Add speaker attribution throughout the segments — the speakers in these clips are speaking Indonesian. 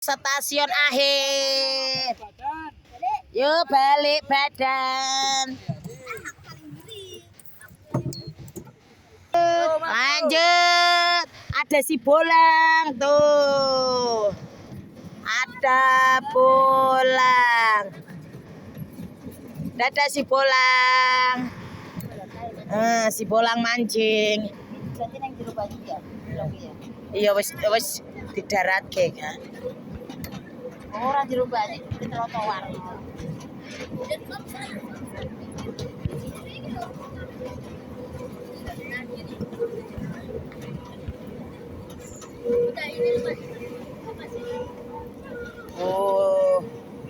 Speaker 1: Stasiun akhir. Yuk balik badan. Lanjut. Ada si bolang tuh. Ada bolang. Dadah si bolang. Si bolang mancing. Iya wis didaratke kan.
Speaker 2: Ora dirubah di trotoar.
Speaker 1: Oh,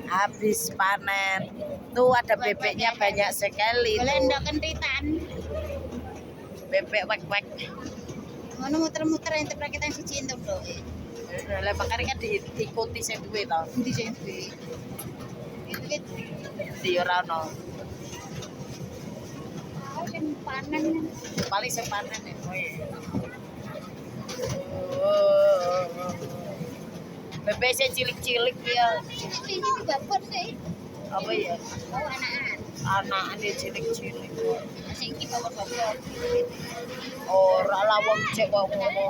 Speaker 1: habis panen. Tuh ada bebeknya banyak sekali.
Speaker 2: Belenda kentitan.
Speaker 1: Bebek wek-wek.
Speaker 2: Ngono muter-muter ente prakitan siji entuk lho.
Speaker 1: Lah makane kan diikuti sing duwe to.
Speaker 2: Endi sing duwe? Wit-wit
Speaker 1: Di ora ono.
Speaker 2: sing panen.
Speaker 1: Paling sing panen ya. Bebek sing cilik-cilik ya.
Speaker 2: Ini babon sih.
Speaker 1: Apa ya?
Speaker 2: Oh, anakan.
Speaker 1: Anakan ya cilik-cilik.
Speaker 2: Sing iki babon.
Speaker 1: Ora lawang cek kok ngono.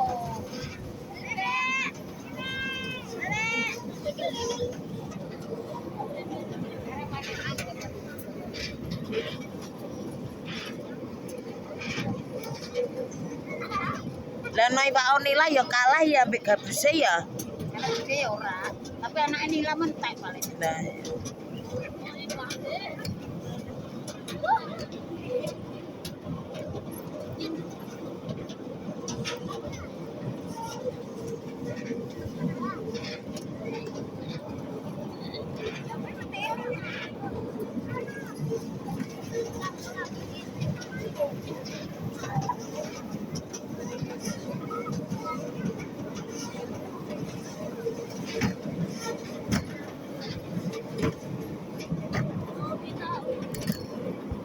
Speaker 1: Lah noi Pak Onila ya kalah ya ambek gabuse ya.
Speaker 2: Anak gede ya ora. Tapi anak ini lah mentek paling.
Speaker 1: Nah.